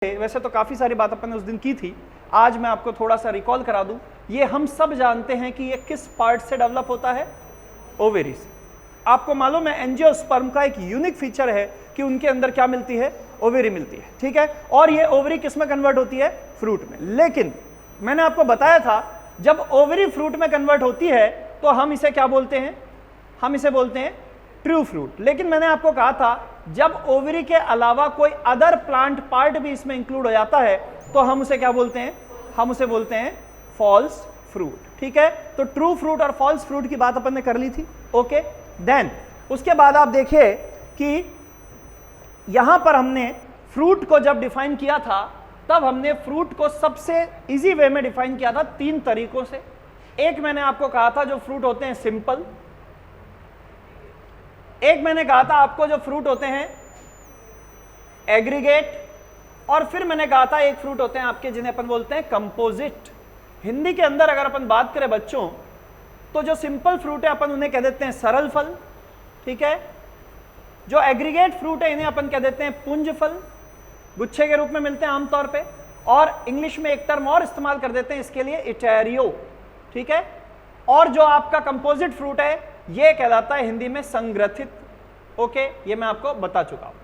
वैसे तो काफी सारी बात अपन ने उस दिन की थी, आज मैं आपको थोड़ा सा रिकॉल करा दूं। ये हम सब जानते हैं कि ये किस पार्ट से डेवलप होता है, ओवेरी से। आपको मालूम है एंजियोस्पर्म का एक यूनिक फीचर है कि उनके अंदर क्या मिलती है, ओवेरी मिलती है, ठीक है। और ये ओवेरी किस में कन्वर्ट होती है, फ्रूट में। लेकिन मैंने आपको बताया था जब ओवेरी फ्रूट में कन्वर्ट होती है तो हम इसे क्या बोलते हैं, हम इसे बोलते हैं ट्रू फ्रूट। लेकिन मैंने आपको कहा था जब ओवरी के अलावा कोई अदर प्लांट पार्ट भी इसमें इंक्लूड हो जाता है तो हम उसे क्या बोलते हैं, हम उसे बोलते हैं फॉल्स फ्रूट, ठीक है। तो ट्रू फ्रूट और फॉल्स फ्रूट की बात अपन ने कर ली थी, ओके। देन उसके बाद आप देखिए कि यहां पर हमने फ्रूट को जब डिफाइन किया था तब हमने फ्रूट को सबसे इजी वे में डिफाइन किया था 3 तरीकों से। एक मैंने आपको कहा था जो फ्रूट होते हैं सिंपल, एक मैंने कहा था आपको जो फ्रूट होते हैं एग्रीगेट, और फिर मैंने कहा था एक फ्रूट होते हैं आपके जिन्हें अपन बोलते हैं कंपोजिट। हिंदी के अंदर अगर अपन बात करें बच्चों तो जो सिंपल फ्रूट है अपन उन्हें कह देते हैं सरल फल, ठीक है। जो एग्रीगेट फ्रूट है इन्हें अपन कह देते हैं पुंज फल, गुच्छे के रूप में मिलते हैं आमतौर पे। और इंग्लिश में एक टर्म और इस्तेमाल कर देते हैं इसके लिए, इटेरियो, ठीक है। और जो आपका कंपोजिट फ्रूट है ये कहलाता है हिंदी में संग्रथित, ओके। ये मैं आपको बता चुका हूं।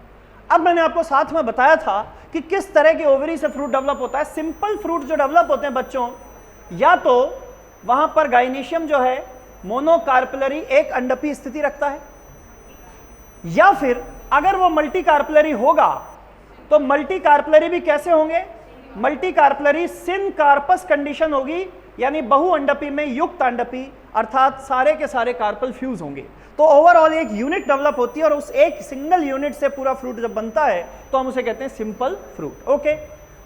अब मैंने आपको साथ में बताया था कि किस तरह के ओवरी से फ्रूट डेवलप होता है। सिंपल फ्रूट जो डेवलप होते हैं बच्चों, या तो वहां पर गाइनीशियम जो है मोनोकार्पलरी एक अंडपी स्थिति रखता है, या फिर अगर वो मल्टीकार्पलरी होगा तो मल्टीकार्पलरी भी कैसे होंगे, मल्टीकार्पलरी सिनकार्पस कंडीशन होगी, यानी बहु अंडपी में युक्त अंडपी, अर्थात सारे के सारे कार्पल फ्यूज होंगे। तो ओवरऑल एक यूनिट डेवलप होती है और उस एक सिंगल यूनिट से पूरा फ्रूट जब बनता है तो हम उसे कहते हैं simple fruit, okay.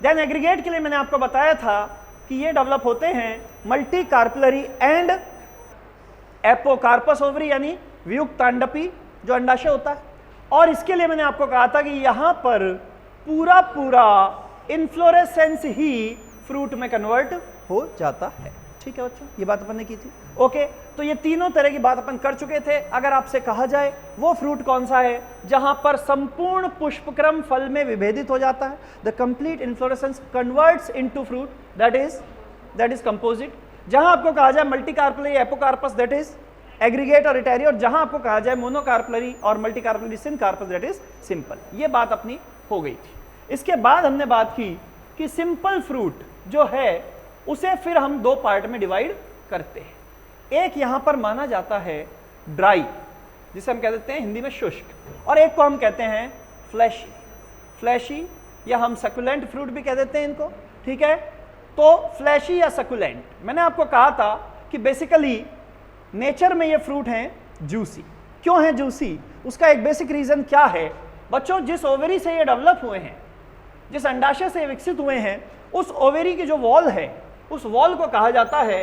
Then aggregate के लिए मैंने आपको बताया था कि ये डेवलप होते हैं multi carpellary and apocarpous ovary, यानी वियुक्त अंडपी जो अंडाशय होता है। और इसके लिए मैंने आपको कहा था कि यहां पर पूरा पूरा इन्फ्लोरेसेंस ही फ्रूट में कन्वर्ट हो जाता है, ठीक है बच्चों। ये बात अपन ने की थी, ओके। तो ये तीनों तरह की बात अपन कर चुके थे। अगर आपसे कहा जाए वो फ्रूट कौन सा है जहां पर संपूर्ण पुष्पक्रम फल में विभेदित हो जाता है, the complete inflorescence converts into fruit, that is composite. जहां आपको कहा जाए मल्टीकार्पलरी एपोकार्पस, दैट इज एग्रीगेट और इटेरियो। और जहां आपको कहा जाए मोनोकार्पलरी और मल्टीकार्पलरी सिनकार्पस, दैट इज सिंपल। ये बात अपनी हो गई थी। इसके बाद हमने बात की कि सिंपल फ्रूट जो है उसे फिर हम 2 पार्ट में डिवाइड करते हैं। एक यहां पर माना जाता है ड्राई, जिसे हम कह देते हैं हिंदी में शुष्क, और एक को हम कहते हैं फ्लैशी, या हम सकुलेंट फ्रूट भी कह देते हैं इनको, ठीक है। तो फ्लैशी या सकुलेंट, मैंने आपको कहा था कि बेसिकली नेचर में ये फ्रूट हैं जूसी। क्यों है जूसी, उसका एक बेसिक रीजन क्या है बच्चों, जिस ओवरी से ये डेवलप हुए हैं, जिस अंडाशय से विकसित हुए हैं, उस ओवेरी की जो वॉल है उस वॉल को कहा जाता है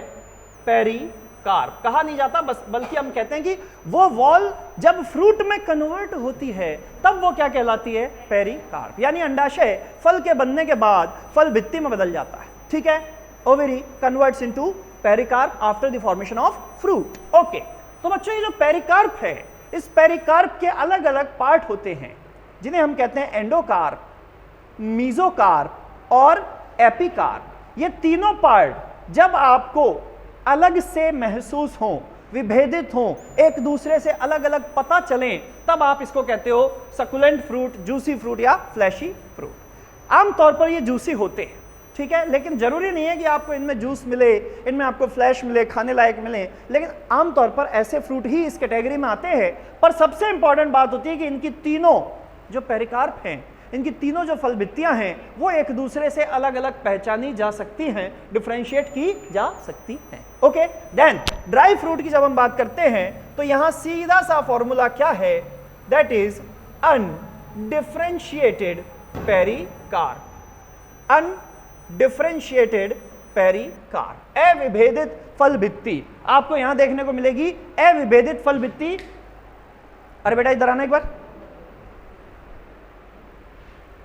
पेरिकार्प। कहा नहीं जाता बल्कि हम कहते हैं कि वो वॉल जब फ्रूट में कन्वर्ट होती है तब वो क्या कहलाती है, पेरिकार्प। यानी अंडाशय फल के बनने के बाद फल भित्ति में बदल जाता है, ठीक है। Ovary converts into pericarp after the formation of fruit, okay. तो बच्चों ये जो पेरिकार्प है, इस पेरिकार्प के अलग अलग पार्ट होते हैं जिन्हें हम कहते हैं एंडोकार्प, मीजोकार्प और एपिकार्प। ये तीनों पार्ट जब आपको अलग से महसूस हो, विभेदित हो, एक दूसरे से अलग अलग पता चलें, तब आप इसको कहते हो सकुलेंट फ्रूट, जूसी फ्रूट या फ्लैशी फ्रूट। आमतौर पर ये जूसी होते हैं, ठीक है, लेकिन जरूरी नहीं है कि आपको इनमें जूस मिले, इनमें आपको फ्लैश मिले, खाने लायक मिले, लेकिन आमतौर पर ऐसे फ्रूट ही इस कैटेगरी में आते हैं। पर सबसे इंपॉर्टेंट बात होती है कि इनकी तीनों जो पेरिकार्प हैं, इनकी तीनों जो फल भित्तियां हैं वो एक दूसरे से अलग अलग पहचानी जा सकती हैं, डिफरेंशिएट की जा सकती हैं, ओके। देन ड्राई फ्रूट की जब हम बात करते हैं तो यहां सीधा सा फॉर्मूला क्या है, that is undifferentiated pericarp, undifferentiated pericarp, अविभेदित फल भित्ति। आपको यहां देखने को मिलेगी अविभेदित फल भित्ति। अरे बेटा इधर आना एक बार।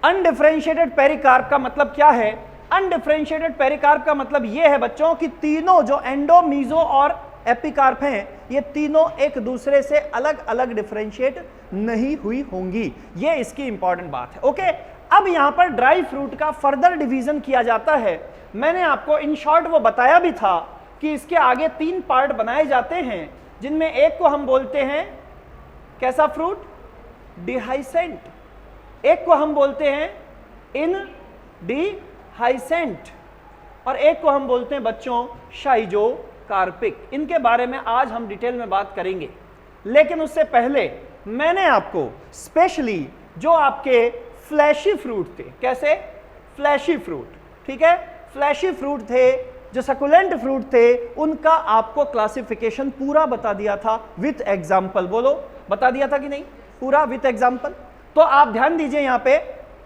अनडिफरेंशिएटेड पेरिकार्प का मतलब क्या है, अनडिफरेंशिएटेड पेरिकार्प का मतलब यह है बच्चों कि तीनों जो एंडो, मीजो और एपिकार्प हैं ये तीनों एक दूसरे से अलग अलग डिफरेंशिएट नहीं हुई होंगी। ये इसकी इंपॉर्टेंट बात है, ओके। अब यहां पर ड्राई फ्रूट का फर्दर डिवीजन किया जाता है। मैंने आपको इन शॉर्ट वो बताया भी था कि इसके आगे 3 पार्ट बनाए जाते हैं, जिनमें एक को हम बोलते हैं कैसा फ्रूट, डिहाइसेंट, एक को हम बोलते हैं इनडिहाइसेंट, और एक को हम बोलते हैं बच्चों शाइजोकार्पिक। इनके बारे में आज हम डिटेल में बात करेंगे, लेकिन उससे पहले मैंने आपको स्पेशली जो आपके फ्लैशी फ्रूट थे, कैसे फ्लैशी फ्रूट, ठीक है, फ्लैशी फ्रूट थे, जो सकुलेंट फ्रूट थे, उनका आपको क्लासिफिकेशन पूरा बता दिया था विथ एग्जाम्पल। बोलो, बता दिया था कि नहीं, पूरा विथ एग्जाम्पल। तो आप ध्यान दीजिए, यहां पे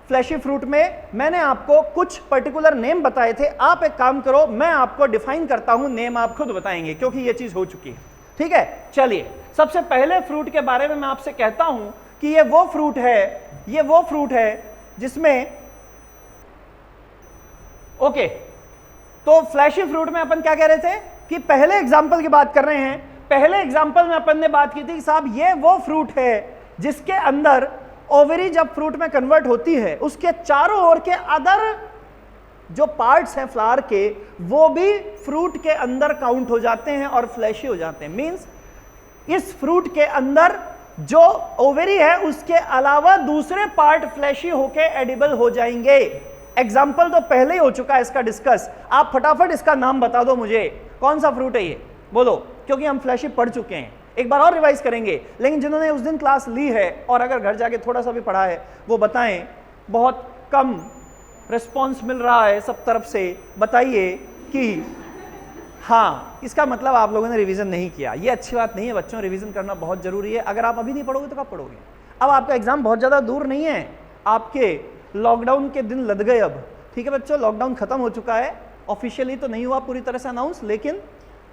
फ्लैशी फ्रूट में मैंने आपको कुछ पर्टिकुलर नेम बताए थे। आप एक काम करो, मैं आपको डिफाइन करता हूं, नेम आप खुद बताएंगे क्योंकि ये चीज हो चुकी है, ठीक है। चलिए, सबसे पहले फ्रूट के बारे में मैं आपसे कहता हूं कि ये वो फ्रूट है जिसमें, ओके, तो फ्लैशी फ्रूट में अपन क्या कह रहे थे कि पहले एग्जाम्पल की बात कर रहे हैं। पहले एग्जाम्पल में अपन ने बात की थी कि साहब ये वो फ्रूट है जिसके अंदर ओवरी जब फ्रूट में कन्वर्ट होती है, उसके चारों ओर के अदर जो पार्ट्स हैं फ्लावर के, वो भी फ्रूट के अंदर काउंट हो जाते हैं और फ्लैशी हो जाते हैं। मींस इस फ्रूट के अंदर जो ओवरी है उसके अलावा दूसरे पार्ट फ्लैशी होके एडिबल हो जाएंगे। एग्जाम्पल तो पहले ही हो चुका है इसका डिस्कस। आप फटाफट इसका नाम बता दो मुझे, कौन सा फ्रूट है ये, बोलो, क्योंकि हम फ्लैशी पढ़ चुके हैं। एक बार और रिवाइज करेंगे, लेकिन जिन्होंने उस दिन क्लास ली है और अगर घर जाके थोड़ा सा भी पढ़ा है वो बताएं। बहुत कम रिस्पॉन्स मिल रहा है सब तरफ से, बताइए कि हाँ, इसका मतलब आप लोगों ने रिवीजन नहीं किया। ये अच्छी बात नहीं है बच्चों, रिवीजन करना बहुत जरूरी है। अगर आप अभी नहीं पढ़ोगे तो कब पढ़ोगे। अब आपका एग्जाम बहुत ज्यादा दूर नहीं है, आपके लॉकडाउन के दिन लद गए अब, ठीक है बच्चों। लॉकडाउन खत्म हो चुका है, ऑफिशियली तो नहीं हुआ पूरी तरह से अनाउंस,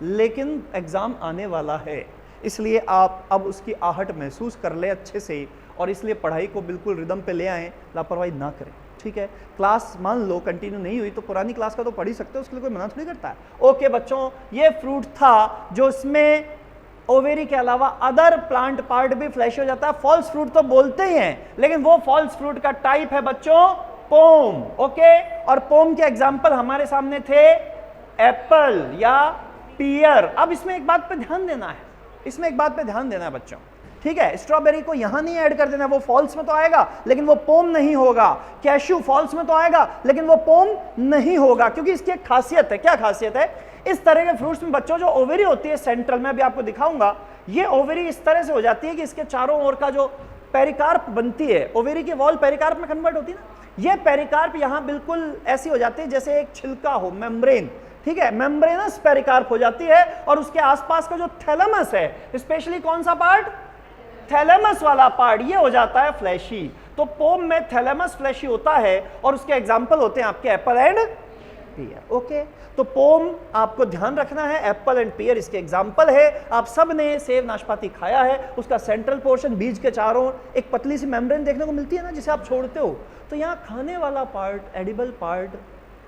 लेकिन एग्जाम आने वाला है, इसलिए आप अब उसकी आहट महसूस कर ले अच्छे से, और इसलिए पढ़ाई को बिल्कुल रिदम पे ले आएँ, लापरवाही ना करें, ठीक है। क्लास मान लो कंटिन्यू नहीं हुई तो पुरानी क्लास का तो पढ़ ही सकते हो, उसके लिए कोई मना थोड़ी करता है। ओके बच्चों, ये फ्रूट था जो इसमें ओवेरी के अलावा अदर प्लांट पार्ट भी फ्लैश हो जाता है। फॉल्स फ्रूट तो बोलते ही हैं, लेकिन वो फॉल्स फ्रूट का टाइप है बच्चों पोम, ओके। और पोम के एग्जाम्पल हमारे सामने थे एप्पल या पियर। अब इसमें एक बात पे ध्यान देना है, बच्चों, ठीक है। स्ट्रॉबेरी को यहां नहीं ऐड कर देना, वो फॉल्स में तो आएगा लेकिन वो पोम नहीं होगा। कैशू फॉल्स में तो आएगा लेकिन वो पोम नहीं होगा, क्योंकि इसकी एक खासियत है। क्या खासियत है? इस तरह के फ्रूट्स में बच्चों जो ओवरी होती है सेंट्रल में, अभी आपको दिखाऊंगा, ये ओवरी इस तरह से हो जाती है कि इसके चारों ओर का जो पेरिकार्प बनती है, ओवरी की वॉल पेरिकार्प में कन्वर्ट होती है ना, ये पेरिकार्प यहां बिल्कुल ऐसी हो जाती है जैसे एक छिलका हो, मेम्ब्रेन, ठीक है, मेम्ब्रेनस पेरिकार्प हो जाती है। और उसके आसपास का जो थैलेमस है, स्पेशली कौन सा पार्ट, थैलेमस वाला पार्ट, ये हो जाता है फ्लैशी। तो पोम में थैलेमस फ्लैशी होता है और उसके एग्जाम्पल होते हैं आपके एप्पल एंड पियर, ओके। तो पोम आपको ध्यान रखना है, एप्पल एंड पियर इसके एग्जाम्पल है। आप सब ने सेब नाशपाती खाया है, उसका सेंट्रल पोर्शन, बीज के चारों एक पतली सी मेम्ब्रेन देखने को मिलती है ना, जिसे आप छोड़ते हो। तो यहाँ खाने वाला पार्ट, एडिबल पार्ट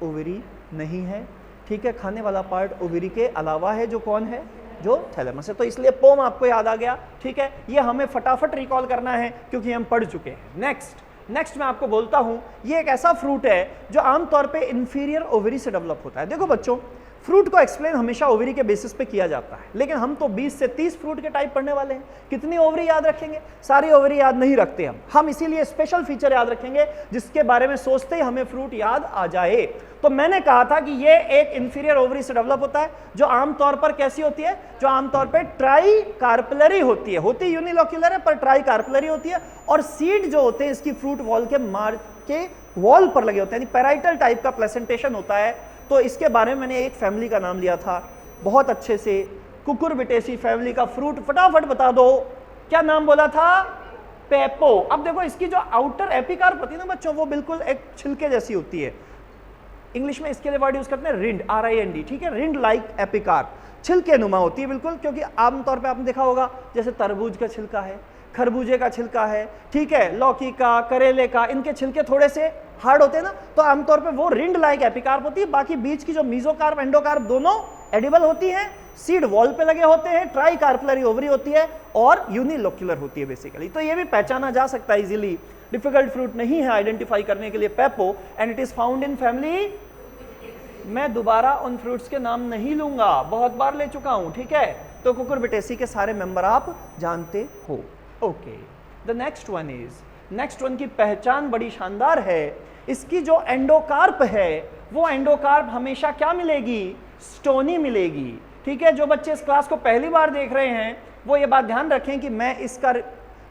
ओवरी नहीं है, ठीक है। खाने वाला पार्ट ओवरी के अलावा है, जो कौन है, जो थैलेमस है। तो इसलिए पोम आपको याद आ गया, ठीक है। ये हमें फटाफट रिकॉल करना है क्योंकि हम पढ़ चुके हैं। नेक्स्ट मैं आपको बोलता हूं, ये एक ऐसा फ्रूट है जो आमतौर पे इंफीरियर ओवरी से डेवलप होता है। देखो बच्चों, फ्रूट को एक्सप्लेन हमेशा ओवरी के बेसिस पे किया जाता है, लेकिन हम तो 20 से 30 फ्रूट के टाइप पढ़ने वाले हैं। कितनी ओवरी याद रखेंगे? सारी ओवरी याद नहीं रखते हम इसीलिए स्पेशल फीचर याद रखेंगे जिसके बारे में सोचते ही हमें फ्रूट याद आ जाए। तो मैंने कहा था कि ये एक इंफीरियर ओवरी से डेवलप होता है, जो आमतौर पर कैसी होती है, जो आमतौर पर ट्राई कार्पलरी होती है। होती यूनिलोक्यूलर है पर ट्राई कार्पलरी होती है। और सीड जो होते हैं इसकी फ्रूट वॉल के मार्ग के वॉल पर लगे होते हैं, यानी पैराइटल टाइप का प्लेसेंटेशन होता है। तो इसके बारे में मैंने एक फैमिली का नाम लिया था बहुत अच्छे से, कुकुरबिटेसी फैमिली का फ्रूट। फटाफट बता दो, क्या नाम बोला था? पेपो। अब देखो, इसकी जो आउटर एपिकार्प होती है ना बच्चों, वो बिल्कुल एक छिलके जैसी होती है। इंग्लिश में इसके लिए वर्ड यूज करते हैं रिंड, RIND, ठीक है। रिंड लाइक एपिकार्प, छिलके नुमा होती है बिल्कुल, क्योंकि आमतौर पे आपने देखा होगा जैसे तरबूज का छिलका है, खरबूजे का छिलका है, ठीक है, लौकी का, करेले का, इनके छिलके थोड़े से हार्ड होते हैं ना, तो आमतौर पे वो रिंड लाइक एपिकार्प होती है। बाकी बीच की जो मीजोकार्प, एंडोकार्प दोनों एडिबल होती हैं, सीड वॉल पे लगे होते हैं, ट्राई कार्पलरी ओवरी होती है और यूनिलोक्यूलर होती है बेसिकली। तो ये भी पहचाना जा सकता है इजीली। डिफिकल्ट फ्रूट नहीं है आइडेंटिफाई करने के लिए pepo, and it is found in family. मैं दोबारा उन फ्रूट्स के नाम नहीं लूंगा, बहुत बार ले चुका हूं, ठीक है। तो कुकुरबिटेसी के सारे मेंबर आप जानते हो। Okay, the next one is, next one की पहचान बड़ी शानदार है। इसकी जो एंडोकार्प है वो एंडोकार्प हमेशा क्या मिलेगी, स्टोनी मिलेगी, ठीक है। जो बच्चे इस क्लास को पहली बार देख रहे हैं वो ये बात ध्यान रखें कि मैं इसका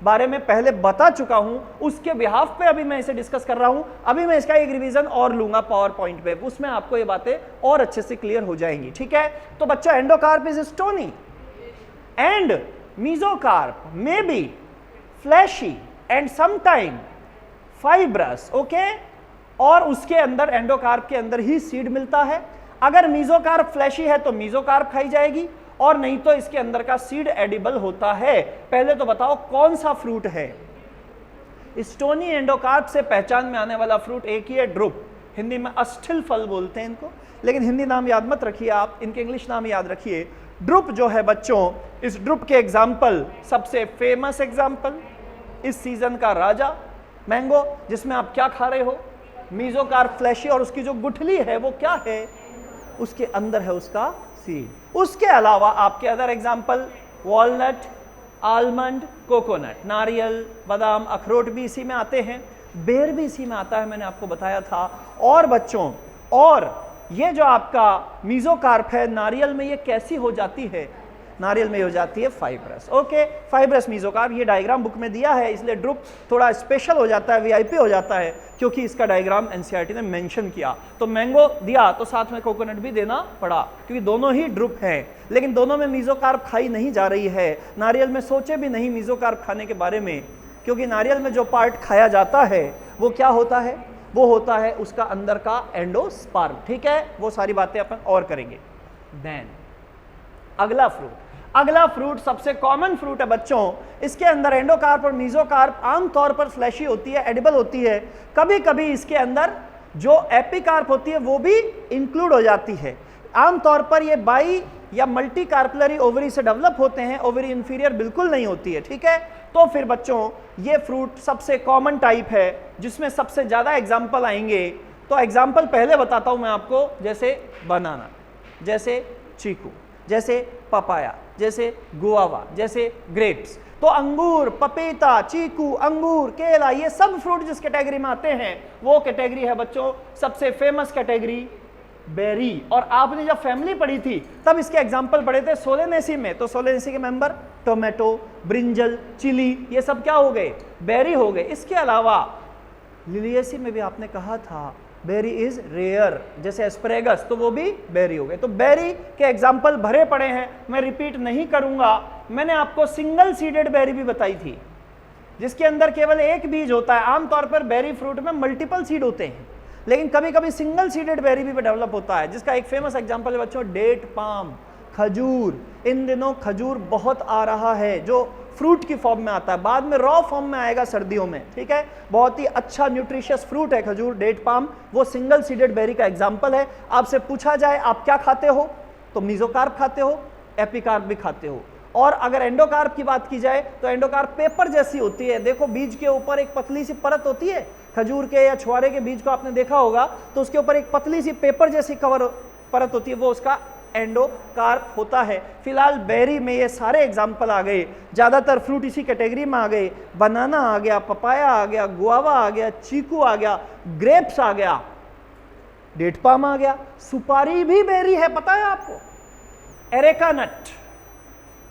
बारे में पहले बता चुका हूं, उसके बिहाफ पे अभी मैं इसे डिस्कस कर रहा हूं। अभी मैं इसका एक रिवीजन और लूंगा पावर पॉइंट पे, उसमें आपको ये बातें और अच्छे से क्लियर हो जाएंगी, ठीक है। तो बच्चा, endocarp is stony and mesocarp may be flashy and sometime fibrous, okay. और उसके अंदर, एंडोकार्प के अंदर ही सीड मिलता है। अगर मीजोकार्प फ्लैशी है तो मीजोकार्प खाई जाएगी, और नहीं तो इसके अंदर का सीड एडिबल होता है। पहले तो बताओ कौन सा फ्रूट है। स्टोनी एंडोकार्प से पहचान में आने वाला फ्रूट एक ही है, ड्रुप। हिंदी में अस्थिल फल बोलते हैं इनको, लेकिन हिंदी नाम याद मत रखिए आप, इनके इंग्लिश नाम याद रखिए। ड्रुप जो है बच्चों, इस ड्रुप के एग्जाम्पल, सबसे फेमस एग्जाम्पल इस सीजन का राजा मैंगो, जिसमें आप क्या खा रहे हो, मीजोकार्प फ्लैशी, और उसकी जो गुठली है वो क्या है, उसके अंदर है उसका सीड। उसके अलावा आपके other example, walnut, almond, coconut, नारियल, बादाम, अखरोट भी इसी में आते हैं, बेर भी इसी में आता है, मैंने आपको बताया था। और बच्चों, और ये जो आपका मीजोकार्प है, नारियल में ये कैसी हो जाती है, नारियल में हो जाती है फाइब्रस, ओके। फाइब्रस मीजोकार्प, ये डायग्राम बुक में दिया है, इसलिए ड्रुप थोड़ा स्पेशल हो जाता है, वीआईपी हो जाता है, क्योंकि इसका डायग्राम एनसीईआरटी ने मेंशन किया। तो मैंगो दिया तो साथ में कोकोनट भी देना पड़ा, क्योंकि दोनों ही ड्रुप हैं, लेकिन दोनों में मीजोकार्प खाई नहीं जा रही है। नारियल में सोचे भी नहीं मीजोकार्प खाने के बारे में, क्योंकि नारियल में जो पार्ट खाया जाता है वो क्या होता है, वो होता है उसका अंदर का एंडोस्पर्म, ठीक है। वो सारी बातें अपन और करेंगे। देन अगला फ्रूट, अगला फ्रूट सबसे कॉमन फ्रूट है बच्चों। इसके अंदर एंडोकार्प और मीजोकार्प आमतौर पर फ्लैशी होती है, एडिबल होती है। कभी कभी इसके अंदर जो एपिकार्प होती है वो भी इंक्लूड हो जाती है। आमतौर पर ये बाई या मल्टी कार्पलरी ओवरी से डेवलप होते हैं, ओवरी इंफीरियर बिल्कुल नहीं होती है, ठीक है। तो फिर बच्चों, ये फ्रूट सबसे कॉमन टाइप है जिसमें सबसे ज्यादा एग्जाम्पल आएंगे। तो एग्जाम्पल पहले बताता हूं मैं आपको, जैसे बनाना, जैसे चीकू, जैसे पपाया, जैसे गुआवा, जैसे ग्रेप्स। तो अंगूर, पपीता, चीकू, अंगूर, केला, ये सब फ्रूट जिस कैटेगरी में आते हैं वो कैटेगरी है बच्चों सबसे फेमस कैटेगरी बेरी। और आपने जब फैमिली पढ़ी थी तब इसके एग्जाम्पल पढ़े थे सोलेनेसी में, तो सोलेनेसी के मेंबर टोमेटो, ब्रिंजल, चिली, ये सब क्या हो गए, बेरी हो गए। इसके अलावा लिलिएसी में भी आपने कहा था बेरी इज रेयर, जैसे एस्परेगस, तो वो भी बेरी हो गए। तो बेरी के एग्जाम्पल भरे पड़े हैं, मैं रिपीट नहीं करूंगा। मैंने आपको सिंगल सीडेड बेरी भी बताई थी, जिसके अंदर केवल एक बीज होता है। आमतौर पर बेरी फ्रूट में मल्टीपल सीड होते हैं, लेकिन कभी कभी सिंगल सीडेड बेरी भी डेवलप होता है, जिसका एक फेमस एग्जाम्पल है बच्चों डेट पाम, खजूर। इन दिनों खजूर बहुत आ रहा है, जो फ्रूट की फॉर्म में आता है, बाद में रॉ फॉर्म में आएगा सर्दियों में, ठीक है। बहुत ही अच्छा न्यूट्रिशियस फ्रूट है खजूर, डेट पाम, वो सिंगल सीडेड बेरी का एग्जाम्पल है। आपसे पूछा जाए आप क्या खाते हो, तो मीजोकार्प खाते हो, एपिकार्प भी खाते हो। और अगर एंडोकार्प की बात की जाए तो एंडोकार्प पेपर जैसी होती है। देखो बीज के ऊपर एक पतली सी परत होती है, खजूर के या छुआरे के बीज को आपने देखा होगा, तो उसके ऊपर एक पतली सी पेपर जैसी कवर परत होती है, वो उसका एंडोकार्प होता है। फिलहाल बेरी में ये सारे एग्जाम्पल आ गए, ज्यादातर फ्रूट इसी कैटेगरी में आ गए। बनाना आ गया, पपाया आ गया, गुआवा आ गया, चीकू आ गया, ग्रेप्स आ गया, डेट पाम आ गया, सुपारी भी बेरी है, पता है आपको। एरेका नट,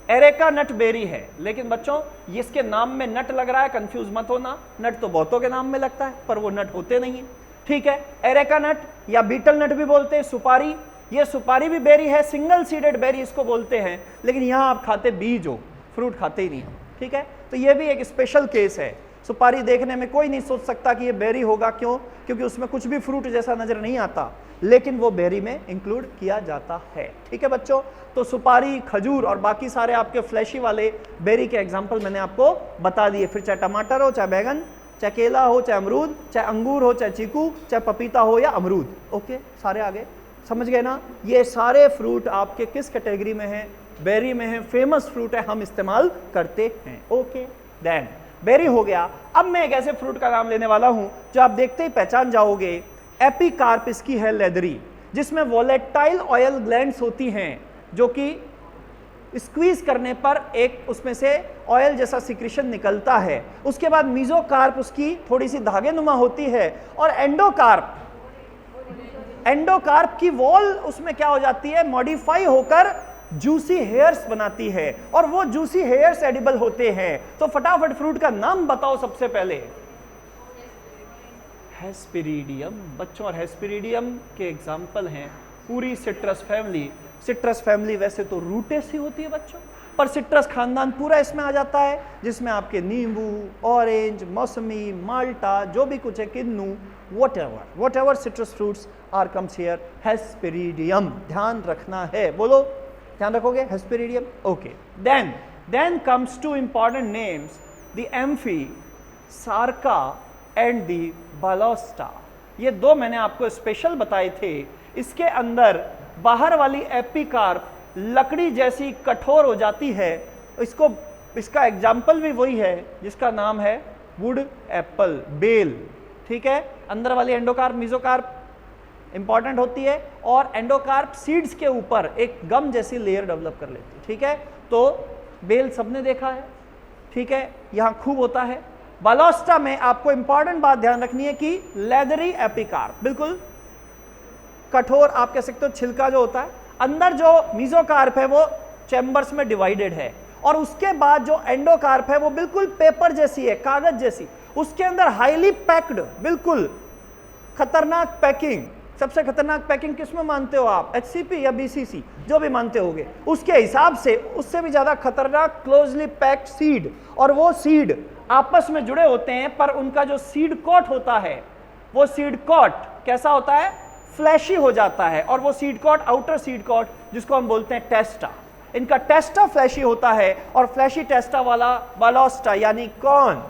एरेका नट बेरी है, लेकिन बच्चों इसके नाम में नट लग रहा है, कंफ्यूज मत होना। नट तो बहुतों के नाम में लगता है, पर वो नट होते नहीं है, ठीक है। एरेका नट या बीटल नट भी बोलते हैं, सुपारी, ये सुपारी भी बेरी है, सिंगल सीडेड बेरी इसको बोलते हैं, लेकिन यहां आप खाते बीज हो, फ्रूट खाते ही नहीं हो, ठीक है। तो ये भी एक स्पेशल केस है। सुपारी देखने में कोई नहीं सोच सकता कि ये बेरी होगा, क्यों? क्योंकि उसमें कुछ भी फ्रूट जैसा नजर नहीं आता, लेकिन वो बेरी में इंक्लूड किया जाता है, ठीक है बच्चों। तो सुपारी, खजूर और बाकी सारे आपके फ्लैशी वाले बेरी के एग्जाम्पल मैंने आपको बता दिए। फिर चाहे टमाटर हो, चाहे बैगन, चाहे केला हो, चाहे अमरूद, चाहे अंगूर हो, चाहे चीकू, चाहे पपीता हो या अमरूद, ओके, सारे आगे समझ गए ना। ये सारे फ्रूट आपके किस कैटेगरी में है, बेरी में है, फेमस फ्रूट है, हम इस्तेमाल करते हैं, ओके। देन बेरी हो गया। अब मैं एक ऐसे फ्रूट का नाम लेने वाला हूं जो आप देखते ही पहचान जाओगे। एपिकार्प इसकी है लेदरी, जिसमें वोलेटाइल ऑयल ग्लैंड्स होती हैं जो कि स्क्वीज करने पर एक उसमें से ऑयल जैसा सिक्रीशन निकलता है। उसके बाद मीजोकार्प उसकी थोड़ी सी धागे नुमा होती है, और एंडोकार्प की वॉल उसमें क्या हो जाती है, मॉडिफाई होकर जूसी हेयर्स बनाती है, और वो जूसी हेयर्स एडिबल होते हैं। तो फटाफट फ्रूट का नाम बताओ सबसे पहले। हेस्पेरिडियम बच्चों, और हेस्पेरिडियम के एग्जाम्पल हैं पूरी सिट्रस फैमिली। सिट्रस फैमिली वैसे तो रूटेस ही होती है बच्चों, पर सिट्रस खानदान पूरा इसमें आ जाता है, जिसमें आपके नींबू, ऑरेंज, मौसमी, माल्टा, जो भी कुछ है, किन्नू, whatever citrus fruits are comes here, हेस्पेरिडियम ध्यान रखना है। बोलो, ध्यान रखोगे? Hesperidium, okay. then comes two important names, the amphisarca and the balausta. ये दो मैंने आपको स्पेशल बताए थे। इसके अंदर बाहर वाली एपिकार्प लकड़ी जैसी कठोर हो जाती है। इसका एग्जाम्पल भी वही है जिसका नाम है वुड एप्पल, बेल, ठीक है। अंदर वाली एंडोकार्प, मीजोकार्प इंपॉर्टेंट होती है, और एंडोकार्प सीड्स के ऊपर एक गम जैसी लेयर डेवलप कर लेती है, ठीक है। तो बेल सबने देखा है, ठीक है, यहां खूब होता है। बालोस्टा में आपको इंपॉर्टेंट बात ध्यान रखनी है कि लेदरी एपिकार्प, बिल्कुल कठोर, आप कह सकते हो छिलका जो होता है। अंदर जो मीजोकार्प है वो चैम्बर्स में डिवाइडेड है, और उसके बाद जो एंडोकार्प है वो बिल्कुल पेपर जैसी है, कागज जैसी। उसके अंदर हाईली पैक्ड, बिल्कुल खतरनाक पैकिंग। सबसे खतरनाक पैकिंग किसमें मानते हो आप, HCP या BCC, जो भी मानते होगे, उसके हिसाब से उससे भी ज्यादा खतरनाक क्लोजली पैक्ड सीड। और वो सीड आपस में जुड़े होते हैं, पर उनका जो सीड कोट होता है, वो सीड कोट कैसा होता है, फ्लैशी हो जाता है। और वो seed coat, outer seed coat, जिसको हम बोलते हैं टेस्टा, इनका टेस्टा फ्लैशी होता है, और फ्लैशी टेस्टा वाला बालोस्टा यानी कौन,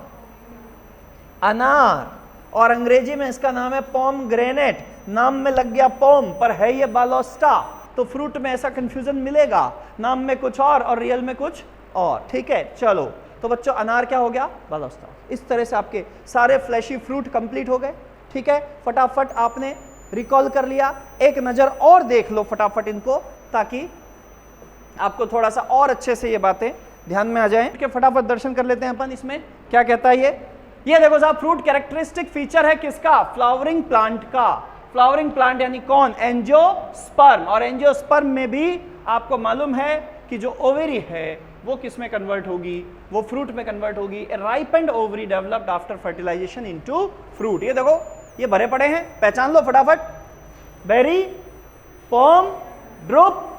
अनार, और अंग्रेजी में इसका नाम है पोमग्रेनेट। नाम में लग गया पोम, पर है ये बालोस्टा। तो फ्रूट में ऐसा कंफ्यूजन मिलेगा, नाम में कुछ और रियल में कुछ और, ठीक है। चलो, तो बच्चों अनार क्या हो गया, बालोस्टा। इस तरह से आपके सारे फ्लैशी फ्रूट कंप्लीट हो गए, ठीक है। फटाफट आपने रिकॉल कर लिया। एक नजर और देख लो फटाफट इनको, ताकि आपको थोड़ा सा और अच्छे से ये बातें ध्यान में आ जाएं। ठीक है, फटाफट दर्शन कर लेते हैं अपन। इसमें क्या कहता है ये देखो साहब, फ्रूट कैरेक्टरिस्टिक फीचर है किसका, फ्लावरिंग प्लांट का। फ्लावरिंग प्लांट यानी कौन, एंजियोस्पर्म। और एंजियोस्पर्म में भी आपको मालूम है कि जो ओवेरी है वो किस में कन्वर्ट होगी, वो फ्रूट में कन्वर्ट होगी। Ripened ovary developed after fertilization into fruit. ये देखो, ये भरे पड़े हैं, पहचान लो फटाफट। बेरी, पोम, ड्रुप,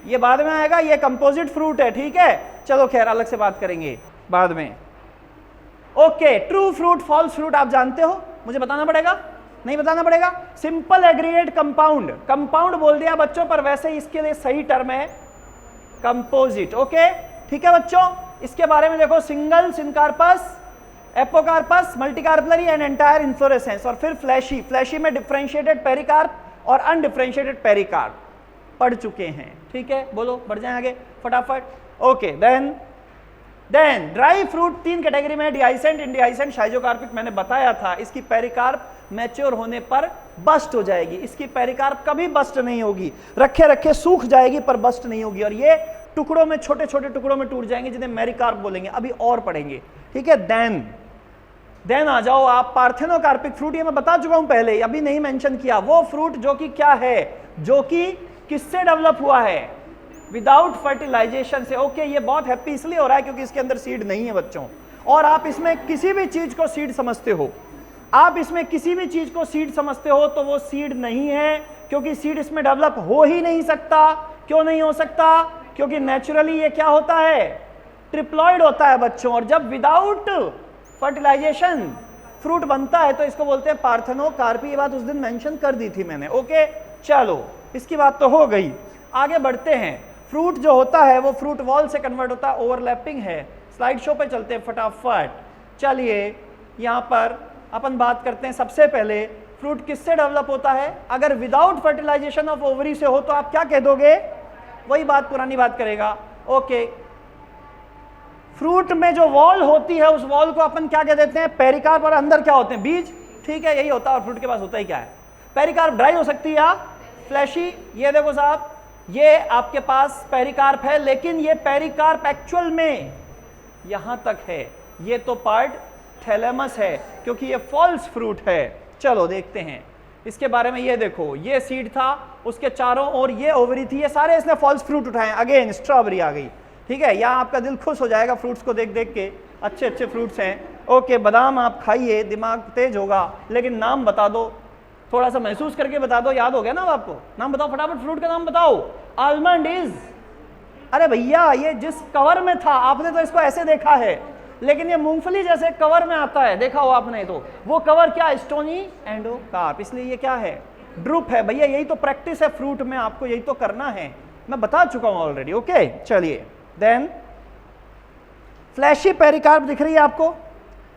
ये बाद में आएगा, ये कंपोजिट फ्रूट है, ठीक है। चलो खैर, अलग से बात करेंगे बाद में। Okay, true fruit, false fruit आप जानते हो, मुझे बताना पड़ेगा, नहीं बताना पड़ेगा। सिंपल एग्रीगेट कंपाउंड, कंपाउंड बोल दिया बच्चों, पर वैसे इसके लिए सही टर्म है कंपोजिट। ओके, ठीक है बच्चों। इसके बारे में देखो, single, syncarpous, apocarpous, multicarpellary and entire inflorescence. और फिर फ्लैशी, फ्लैशी में डिफरेंशिएटेड पेरिकार्प और अनडिफरेंशिएटेड पेरिकार्प पढ़ चुके हैं, ठीक है। बोलो, बढ़ जाए आगे फटाफट। Okay, then dry fruit 3 category में, डिहाइसेंट, इंडिहाइसेंट, शाइजोकार्पिक। मैंने बताया था इसकी पेरिकार्प मैच्योर होने पर बस्ट हो जाएगी, इसकी पेरिकार्प कभी बस्ट नहीं होगी, रखे रखे सूख जाएगी पर बस्ट नहीं होगी। और ये टुकड़ों में, छोटे छोटे टुकड़ों में टूट जाएंगे, जिन्हें मेरिकार्प बोलेंगे, अभी और पढ़ेंगे, ठीक है। देन आ जाओ आप, पार्थेनोकार्पिक फ्रूट, ये मैं बता चुका हूं पहले, अभी नहीं मेंशन किया। वो फ्रूट जो कि क्या है, जो कि किससे डेवलप हुआ है, विदाउट फर्टिलाइजेशन से। ओके, ये बहुत हैप्पी इसलिए हो रहा है क्योंकि इसके अंदर सीड नहीं है बच्चों। और आप इसमें किसी भी चीज को सीड समझते हो, आप इसमें किसी भी चीज को सीड समझते हो, तो वो सीड नहीं है, क्योंकि सीड इसमें डेवलप हो ही नहीं सकता। क्यों नहीं हो सकता, क्योंकि नेचुरली ये क्या होता है, ट्रिप्लॉइड होता है बच्चों। और जब विदाउट फर्टिलाइजेशन फ्रूट बनता है तो इसको बोलते हैं पार्थेनोकार्पी। ये बात उस दिन मेंशन कर दी थी मैंने। ओके, चलो इसकी बात तो हो गई, आगे बढ़ते हैं। फ्रूट जो होता है वो फ्रूट वॉल से कन्वर्ट होता है, ओवरलैपिंग है। स्लाइड शो पे चलते हैं फटाफट। चलिए यहां पर अपन बात करते हैं। सबसे पहले फ्रूट किससे डेवलप होता है, अगर विदाउट फर्टिलाइजेशन ऑफ ओवरी से हो तो आप क्या कह दोगे, वही बात, पुरानी बात करेगा। ओके, फ्रूट में जो वॉल होती है उस वॉल को अपन क्या कह देते हैं, पेरिकार्प, और अंदर क्या होते हैं, बीज, ठीक है, यही होता है। और फ्रूट के पास होता ही क्या है, पेरिकार्प। ड्राई हो सकती है या फ्लैशी। ये देखो साहब, ये आपके पास पेरिकार्प है, लेकिन ये पेरिकार्प एक्चुअल में यहां तक है, ये तो पार्ट थैलेमस है, क्योंकि ये फॉल्स फ्रूट है। चलो देखते हैं इसके बारे में। ये देखो, ये सीड था, उसके चारों ओर ये ओवरी थी, ये सारे इसने फॉल्स फ्रूट उठाए। अगेन स्ट्रॉबेरी आ गई, ठीक है। यहाँ आपका दिल खुश हो जाएगा फ्रूट्स को देख देख के, अच्छे अच्छे फ्रूट्स हैं। ओके, बादाम आप खाइए, दिमाग तेज होगा, लेकिन नाम बता दो, थोड़ा सा महसूस करके बता दो। याद हो गया ना आपको, नाम बताओ फटाफट, फ्रूट का नाम बताओ। आलमंड इज, अरे भैया ये जिस कवर में था आपने तो इसको ऐसे देखा है, लेकिन ये मूंगफली जैसे कवर में आता है, देखा हो आपने, तो वो कवर क्या, स्टोनी एंडोकार्प, इसलिए ये क्या है, ड्रूप है। भैया यही तो प्रैक्टिस है फ्रूट में, आपको यही तो करना है, मैं बता चुका हूं ऑलरेडी। ओके चलिए, देन फ्लैशी पेरिकार्प दिख रही है आपको,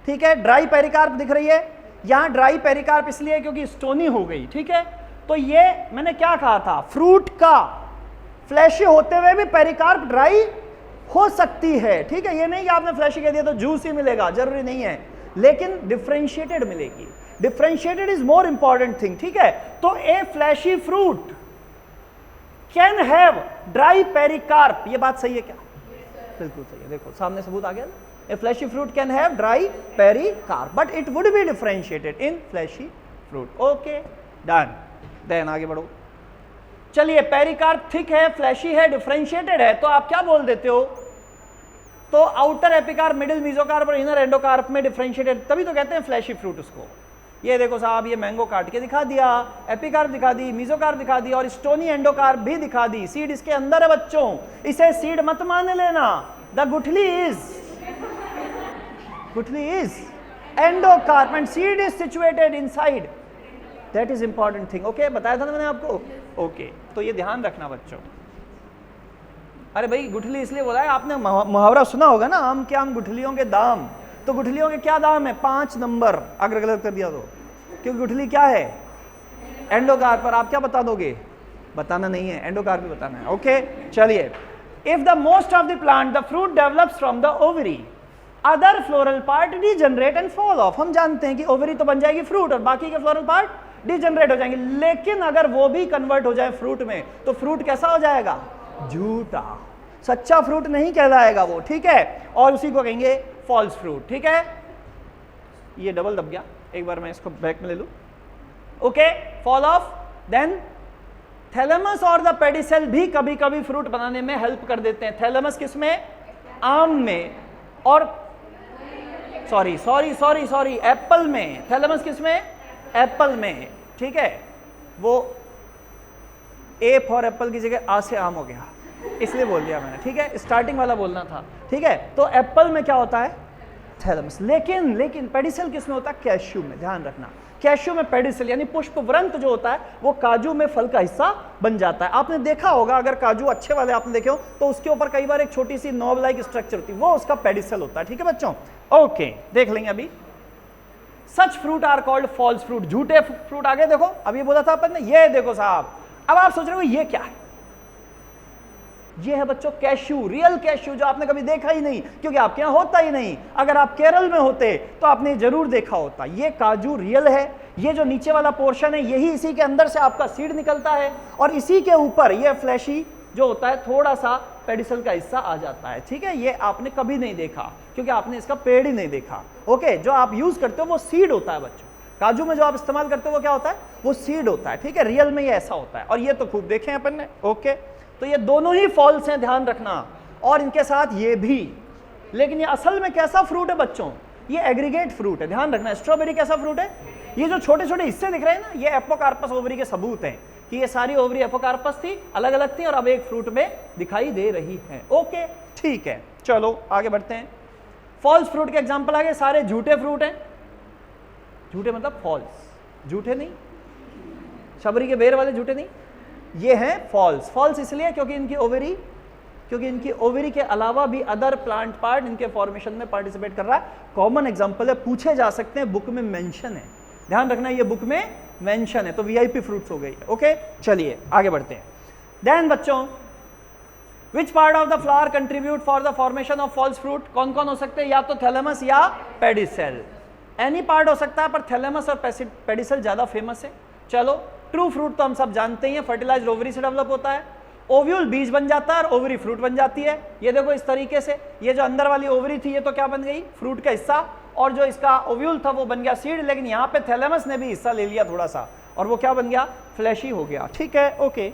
ठीक है। ड्राई पेरिकार्प दिख रही है, यहां ड्राई पेरिकार्प इसलिए क्योंकि स्टोनी हो गई, ठीक है। तो ये मैंने क्या कहा था, फ्रूट का फ्लैशी होते हुए भी पेरिकार्प ड्राई हो सकती है, ठीक है। ये नहीं कि आपने फ्लैशी कह दिया तो जूस ही मिलेगा, जरूरी नहीं है, लेकिन डिफरेंशिएटेड मिलेगी। Differentiated is more important thing, ठीक है। तो a fleshy fruit can have dry pericarp, ये बात सही है क्या, बिल्कुल सही है। देखो सामने सबूत आ गया ना, a fleshy fruit can have dry pericarp but it would be differentiated in fleshy fruit. Okay done, then आगे बढ़ो। चलिए, पेरिकार्प थिक है, फ्लैशी है, डिफरेंशिएटेड है, तो आप क्या बोल देते हो, तो आउटर एपिकार्प, मिडिल मीजोकार्प और इनर एंडोकार्प में डिफरेंशिएटेड, तभी तो कहते हैं फ्लैशी फ्रूट उसको। ये देखो साहब, ये मैंगो काट के दिखा दिया, एपिकार्प दिखा दी, मीजोकार्प दिखा दी, और स्टोनी एंडोकार्प भी दिखा दी। सीड इसके अंदर है बच्चों, इसे सीड मत मान लेना। द गुठली is endocarp and seed is situated inside, that is important thing. Okay, बताया था ना मैंने आपको। ओके, तो ये ध्यान रखना बच्चों। अरे भाई गुठली इसलिए बोला है, आपने मुहावरा सुना होगा ना, आम के आम गुठलियों के दाम। तो गुठलियों के क्या दाम है, 5 नंबर, अगर गलत कर दिया तो, क्योंकि गुठली क्या है, एंडोकार्प। पर आप क्या बता दोगे, बताना नहीं है, एंडोकार्प भी बताना है। ओके चलिए, if the most of the plant the fruit develops from the ovary, other floral part degenerate and fall of. हम जानते हैं कि ओवरी तो बन जाएगी फ्रूट और बाकी के फ्लोरल पार्ट डीजनरेट हो जाएंगे, लेकिन अगर वो भी कन्वर्ट हो जाए फ्रूट में तो फ्रूट कैसा हो जाएगा, झूठा, सच्चा फ्रूट नहीं कहलाएगा वो, ठीक है। और उसी को कहेंगे फॉल्स फ्रूट, ठीक है। ये डबल दब गया, एक बार मैं इसको बैक में ले लूं। Okay, fall off. Then thalamus और द पेडिसेल भी कभी कभी फ्रूट बनाने में हेल्प कर देते हैं। थैलेमस किसमें, आम में, और सॉरी एप्पल में। थैलेमस किसमें, एप्पल में, ठीक है। वो ए फॉर एप्पल की जगह आ से आम हो गया, इसलिए बोल दिया मैंने, ठीक है, स्टार्टिंग वाला बोलना था, ठीक है। तो एप्पल में क्या होता है, थैलेमस। लेकिन पेडिसेल किसमें होता है, कैश्यू में। ध्यान रखना, कैश्यू में पेडिसेल यानी पुष्पवृंत जो होता है वो काजू में फल का हिस्सा बन जाता है। आपने देखा होगा, अगर काजू अच्छे वाले आपने देखे हो तो उसके ऊपर कई बार एक छोटी सी नॉब लाइक स्ट्रक्चर होती है, वो उसका पेडिसेल होता है, ठीक है बच्चों। ओके, देख लेंगे अभी। Such fruit are called false fruit, झूठे फ्रूट। आगे देखो, अभी बोला था अपन ने, ये देखो साहब, अब आप सोच रहे हो ये क्या है, ये है बच्चों कैश्यू, रियल कैश्यू, जो आपने कभी देखा ही नहीं, क्योंकि आपके यहां होता ही नहीं। अगर आप केरल में होते तो आपने जरूर देखा होता। ये काजू रियल है, ये जो नीचे वाला पोर्शन है यही, इसी के अंदर से आपका सीड निकलता है, और इसी के ऊपर ये फ्लैशी जो होता है थोड़ा सा पेडिसल का हिस्सा आ जाता है, ठीक है। ये आपने कभी नहीं देखा क्योंकि आपने इसका पेड़ ही नहीं देखा। ओके, जो आप यूज करते हो वो सीड होता है बच्चों, काजू में जो आप इस्तेमाल करते हो वो क्या होता है, वो सीड होता है, ठीक है। रियल में ये ऐसा होता है, और ये तो खूब देखे हैं अपन ने। ओके, तो ये दोनों ही फॉल्स हैं, ध्यान रखना, और इनके साथ ये भी। लेकिन ये असल में कैसा फ्रूट है बच्चों, ये एग्रीगेट फ्रूट है, ध्यान रखना। स्ट्रॉबेरी कैसा फ्रूट है, ये जो छोटे छोटे हिस्से दिख रहे हैं ना, ये एपोकार्पस ओवरी के सबूत हैं कि ये सारी ओवरी एपोकार्पस थी, अलग अलग थी, और अब एक फ्रूट में दिखाई दे रही है। ओके ठीक है, चलो आगे बढ़ते हैं। फॉल्स फ्रूट के एग्जाम्पल आगे, सारे झूठे फ्रूट हैं। झूठे मतलब फॉल्स, झूठे नहीं, शबरी के बेर वाले झूठे नहीं, ये हैं फॉल्स। फॉल्स इसलिए क्योंकि इनकी ओवरी के अलावा भी अदर प्लांट पार्ट इनके फॉर्मेशन में पार्टिसिपेट कर रहा है। कॉमन एग्जांपल है, पूछे जा सकते हैं, बुक में मेंशन है, ध्यान रखना, ये बुक में मेंशन है, तो वीआईपी फ्रूट्स हो गई। ओके चलिए आगे बढ़ते हैं। देन बच्चों, which part of the flower contribute for the formation of false fruit? कौन कौन हो सकते हैं? या तो थैलेमस या पेडिसेल, एनी पार्ट हो सकता है, पर थैलेमस और पेडिसेल ज्यादा फेमस है। चलो, ट्रू फ्रूट तो हम सब जानते हैं, फर्टिलाइज्ड ओवरी से डेवलप होता है, ओव्यूल बीज बन जाता है और ओवरी फ्रूट बन जाती है। ये देखो इस तरीके से, ये जो अंदर वाली ओवरी थी ये तो क्या बन गई? फ्रूट का हिस्सा, और जो इसका ओव्यूल था वो बन गया सीड, लेकिन यहाँ पे थैलेमस ने भी हिस्सा ले लिया थोड़ा सा, और वो क्या बन गया? फ्लैशी हो गया। ठीक है, okay.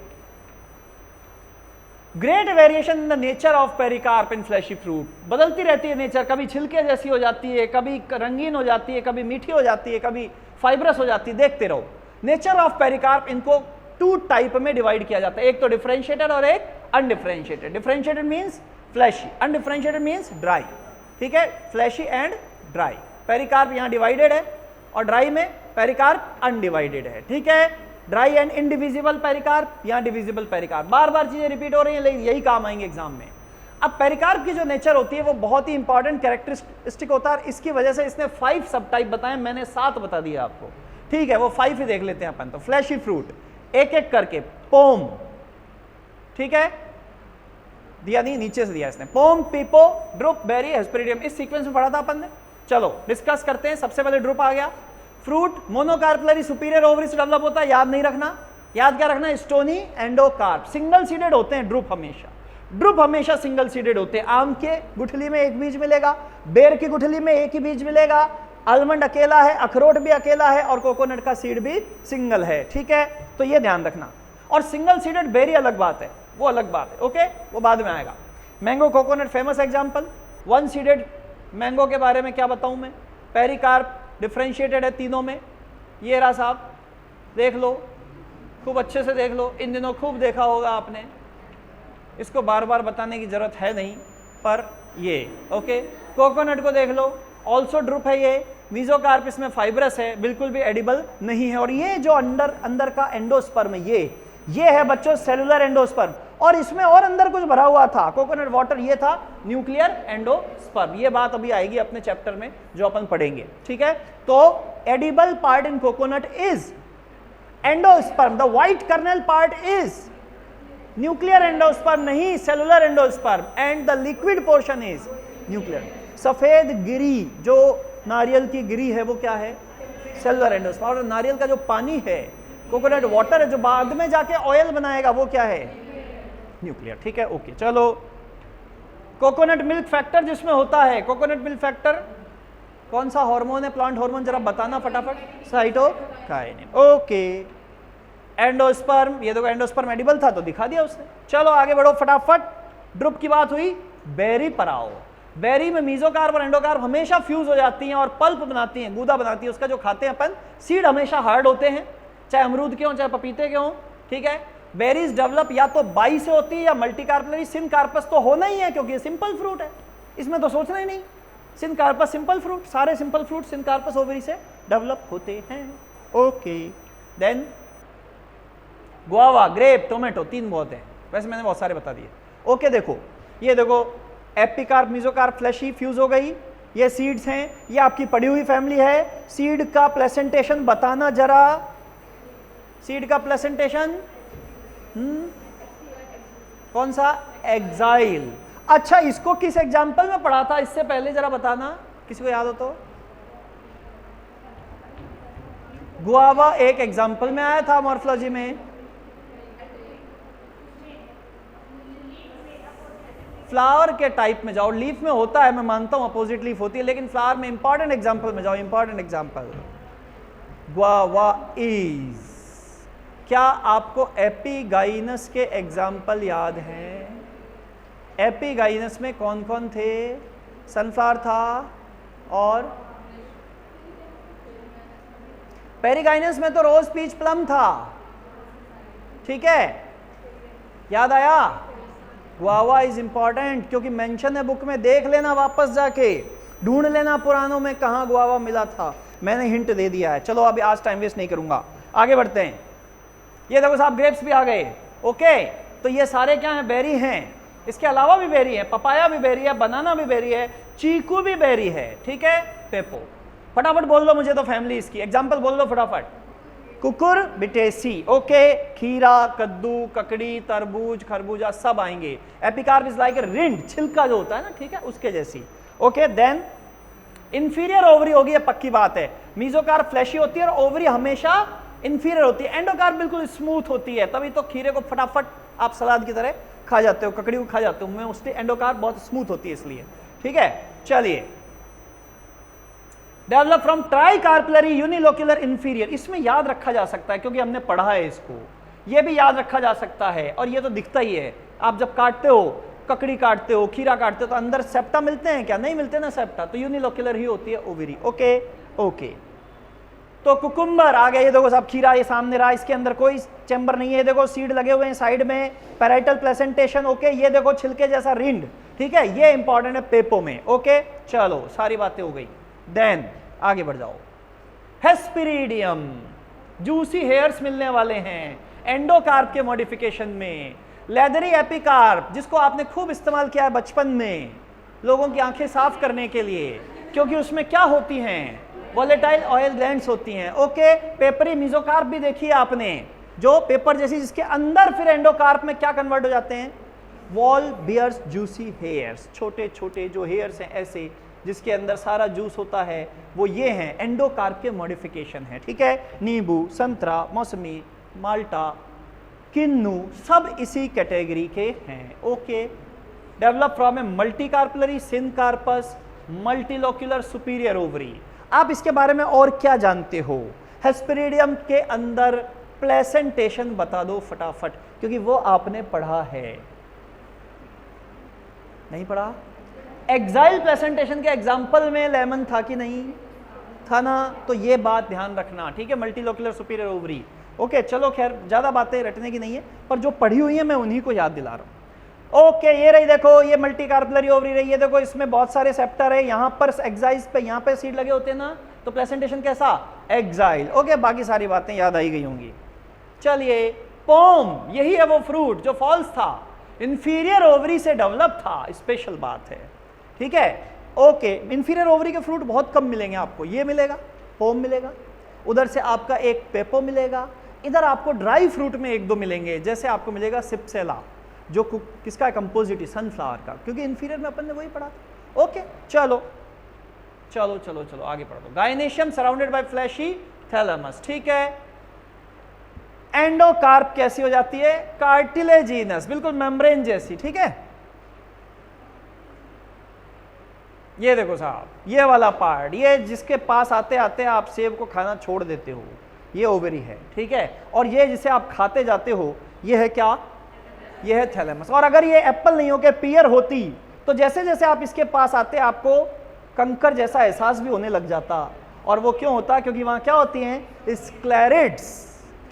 Great variation in the nature of pericarp in fleshy fruit, बदलती रहती है नेचर, कभी छिलके जैसी हो जाती है, कभी रंगीन हो जाती है, कभी मीठी हो जाती है, कभी फाइब्रस हो जाती है, देखते रहो। नेचर ऑफ पेरिकार्प, इनको टू टाइप में डिवाइड किया जाता है, एक तो डिफरेंशिएटेड और एक undifferentiated. Differentiated means fleshy, undifferentiated means dry. ठीक है, फ्लैशी एंड ड्राई। पेरिकार्प यहाँ डिवाइडेड है और ड्राई में पेरिकार्प अनडिवाइडेड है। ठीक है, ड्राई एंड इनडिविजिबल पेरिकार्प, यहाँ डिविजिबल पेरिकार्प। बार बार चीजें रिपीट हो रही हैं लेकिन यही काम आएंगे एग्जाम में। अब पेरिकार्प की जो नेचर होती है वो बहुत ही इंपॉर्टेंट कैरेक्टरिस्टिक होता है, इसकी वजह से इसने 5 सब टाइप बताए, मैंने 7 बता दिया आपको। ठीक है, वो 5 ही देख लेते हैं अपन। तो फ्लैशी फ्रूट एक एक करके, पोम, ठीक है, दिया नहीं, नीचे से दिया इसने, पोम, पीपो, ड्रुप, बेरी, हेस्पेरिडियम, इस सीक्वेंस में पढ़ा था अपन ने। चलो डिस्कस करते हैं। सबसे पहले ड्रुप आ गया। फ्रूट मोनोकार्पलरी सुपीरियर ओवरी से डेवलप होता है, याद नहीं रखना, याद क्या रखना? स्टोनी एंडोकार्प, सिंगल सीडेड होते हैं ड्रुप हमेशा। ड्रुप हमेशा सिंगल सीडेड होते हैं। आम के गुठली में एक बीज मिलेगा, बेर की गुठली में एक ही बीज मिलेगा, आलमंड अकेला है, अखरोट भी अकेला है, और कोकोनट का सीड भी सिंगल है। ठीक है, तो ये ध्यान रखना। और सिंगल सीडेड बेरी अलग बात है, वो अलग बात है, ओके, वो बाद में आएगा। Mango coconut famous example. One seeded mango के बारे में क्या बताऊं मैं? पेरिकार्प डिफरेंशिएटेड है तीनों में। ये रहा साहब, देख लो, खूब अच्छे से देख लो, इन दिनों खूब देखा होगा आपने, इसको बार बार बताने की जरूरत है नहीं, पर ये ओके। कोकोनट को देख लो, ऑल्सो ड्रुप है ये। मीजोकार्प इसमें फाइब्रस है, बिल्कुल भी एडिबल नहीं है। और ये जो अंदर का एंडोस्पर्म, ये है बच्चों सेलुलर एंडोस्पर्म, और इसमें और अंदर कुछ भरा हुआ था, कोकोनट वाटर, ये था न्यूक्लियर एंडोस्पर्म। ये बात अभी आएगी अपने चैप्टर में जो अपन पढ़ेंगे। ठीक है, तो edible part in coconut is endosperm, the white kernel part is nuclear endosperm, नहीं cellular endosperm, and the liquid portion is nuclear. सफेद गिरी, जो नारियल की गिरी है, वो क्या है? Cellular endosperm. और नारियल का जो पानी है, कोकोनट वाटर है, जो बाद में जाके ऑयल बनाएगा, वो क्या है? न्यूक्लियर। ठीक है, ओके। चलो, कोकोनट मिल्क फैक्टर जिसमें होता है, कोकोनट मिल्क फैक्टर कौन सा हार्मोन है? प्लांट हार्मोन, जरा बताना फटाफट। साइटोकाइनिन। ओके। एंडोस्पर्म, ये देखो एंडोस्पर्म एडिबल था तो दिखा दिया उसने। चलो आगे बढ़ो फटाफट। ड्रुप की बात हुई, बेरी पर आओ। बेरी में मीजोकार्प और एंडोकार्प हमेशा फ्यूज हो जाती हैं और पल्प बनाती हैं, गूदा बनाती है उसका, जो खाते हैं अपन। सीड हमेशा हार्ड होते हैं, चाहे अमरूद के हों चाहे पपीते के हों। ठीक है, बेरीज डेवलप या तो बाई से होती है या मल्टीकार्पलरी। सिनकार्पस तो होना ही है क्योंकि ये सिंपल फ्रूट है, इसमें तो सोचना ही नहीं। सिनकार्पस सिंपल फ्रूट, सारे सिंपल फ्रूट सिनकार्पस ओवरी से डेवलप होते हैं। Okay, then guava, grape, tomato, 3 बहुत हैं, वैसे मैंने बहुत सारे बता दिए। ओके, देखो ये देखो, एपिकार्प, मीजोकार्प, फ्लैशी फ्यूज हो गई। ये सीड्स हैं, ये आपकी पड़ी हुई फैमिली है। सीड का प्लेसेंटेशन बताना जरा, सीड का प्लेसेंटेशन कौन सा? एक्साइल। अच्छा, इसको किस एग्जाम्पल में पढ़ा था इससे पहले, जरा बताना, किसी को याद हो तो? गुआवा एक एग्जाम्पल में आया था मॉर्फोलॉजी में। फ्लावर के टाइप में जाओ, लीफ में होता है, मैं मानता हूं अपोजिट लीफ होती है, लेकिन फ्लावर में इंपॉर्टेंट एग्जाम्पल में जाओ। इंपॉर्टेंट एग्जाम्पल, गुआवा इज, क्या आपको एपिगाइनस के एग्जाम्पल याद हैं? एपिगाइनस में कौन कौन थे? सनफ्लावर था, और पेरिगाइनस में तो रोज, पीच, प्लम था। ठीक है, याद आया? गुआवा इज इंपॉर्टेंट क्योंकि मेंशन है बुक में, देख लेना, वापस जाके ढूंढ लेना पुरानों में कहां गुआवा मिला था, मैंने हिंट दे दिया है। चलो अभी आज टाइम वेस्ट नहीं करूंगा, आगे बढ़ते हैं। ये देखो साहब, ग्रेप्स भी आ गए। ओके, तो ये सारे क्या हैं? बेरी हैं। इसके अलावा भी बेरी है, पपाया भी बेरी है, बनाना भी बेरी है, चीकू भी बेरी है। ठीक है, पेपो। फटाफट बोल दो मुझे तो फैमिली इसकी एग्जाम्पल बोल दो फटाफट। कुकुरबिटेसी, ओके, खीरा, कद्दू, ककड़ी, तरबूज, खरबूजा सब आएंगे। एपिकार्प इज लाइक रिंड, छिलका जो होता है ना, ठीक है, उसके जैसी। ओके, देन इंफीरियर ओवरी होगी, ये पक्की बात है। मीजोकार्प फ्लैशी होती है और ओवरी हमेशा इंफीरियर होती है। एंडोकार्प बिल्कुल स्मूथ होती है, तभी तो खीरे को फटाफट आप सलाद की तरह खा जाते हो, ककड़ी को खा जाते हो, मैं उससे एंडोकार्प बहुत स्मूथ होती है इसलिए, ठीक है। चलिए, डेवलप फ्रॉम ट्राइकार्पलरी यूनिलोक्यूलर इंफीरियर, इसमें याद रखा जा सकता है क्योंकि हमने पढ़ा है इसको, ये भी याद रखा जा सकता है और ये तो दिखता ही है। आप जब काटते हो, ककड़ी काटते हो, खीरा काटते हो, तो अंदर सेप्टा मिलते हैं क्या? नहीं मिलते ना सेप्टा, तो यूनिलोक्यूलर ही होती है ओवरी। ओके ओके, तो कुकुम्बर आ गया, ये देखो साहब, खीरा ये सामने रहा, इसके अंदर कोई चैम्बर नहीं है, देखो सीड लगे हुए हैं साइड में, पैराइटल प्लेसेंटेशन, ओके, ये देखो छिलके जैसा रिंड, ठीक है, ये इंपॉर्टेंट है पेपो में। ओके, चलो सारी बातें हो गई। देन आगे बढ़ जाओ, हेस्पेरिडियम, जूसी हेयर्स मिलने वाले हैं एंडोकार्प के मॉडिफिकेशन में। लेदरी एपिकार्प, जिसको आपने खूब इस्तेमाल किया है बचपन में लोगों की आंखें साफ करने के लिए, क्योंकि उसमें क्या होती हैं? वोलेटाइल ऑयल ग्लैंड्स होती हैं। ओके, पेपरी मीजोकार्प भी देखी है आपने, जो पेपर जैसी, जिसके अंदर फिर एंडोकार्प में क्या कन्वर्ट हो जाते हैं? वॉल बियर्स जूसी हेयर्स, छोटे छोटे जो हेयर्स हैं ऐसे, जिसके अंदर सारा जूस होता है, वो ये हैं, एंडोकार्प के मॉडिफिकेशन है, ठीक है। नींबू, संतरा, मौसमी, माल्टा, किन्नू, सब इसी कैटेगरी के हैं। Okay, develop from a multicarpellary syncarpous multilocular superior ovary. आप इसके बारे में और क्या जानते हो? हेस्पेरिडियम के अंदर प्लेसेंटेशन बता दो फटाफट, क्योंकि वो आपने पढ़ा है, नहीं पढ़ा? एक्साइल प्लेसेंटेशन के एग्जाम्पल में लेमन था कि नहीं था ना? तो ये बात ध्यान रखना, ठीक है, मल्टीलोक्यूलर सुपीरियर ओवरी। ओके, चलो खैर ज्यादा बातें रटने की नहीं है, पर जो पढ़ी हुई है मैं उन्हीं को याद दिला रहा हूं। ओके, ये रही, देखो ये मल्टीकार्पलरी ओवरी रही, ये देखो इसमें बहुत सारे सेप्टर है, यहां पर एक्साइज पे, यहां पे सीड लगे होते हैं ना, तो प्लेसेंटेशन कैसा? एक्साइल। ओके, बाकी सारी बातें याद आई गई होंगी। चलिए, पोम, यही है वो फ्रूट जो फॉल्स था, इंफीरियर ओवरी से डेवलप था, स्पेशल बात है, ठीक है। ओके, इंफीरियर ओवरी के फ्रूट बहुत कम मिलेंगे आपको, ये मिलेगा, पोम मिलेगा, उधर से आपका एक पेपो मिलेगा, इधर आपको ड्राई फ्रूट में एक दो मिलेंगे, जैसे आपको मिलेगा सिप्सेला, जो किसका कंपोजिट है? सनफ्लावर का, क्योंकि इंफीरियर में अपन ने वही पढ़ा था। ओके, चलो चलो चलो चलो आगे पढ़ दो। Gynoecium surrounded by fleshy thalamus, ठीक है। एंडोकार्प कैसी हो जाती है? कार्टिलेजिनस, बिल्कुल मेम्ब्रेन जैसी, ठीक है। ये देखो साहब, ये वाला पार्ट, ये जिसके पास आते आते आप सेब को खाना छोड़ देते हो, ये ओवरी है, ठीक है। और ये जिसे आप खाते जाते हो, ये है क्या? ये है थैलेमस। और अगर ये एप्पल नहीं हो के पियर होती, तो जैसे जैसे आप इसके पास आते आपको कंकर जैसा एहसास भी होने लग जाता। और वो क्यों होता? क्योंकि वहां क्या होती हैं? स्क्लेरिड्स,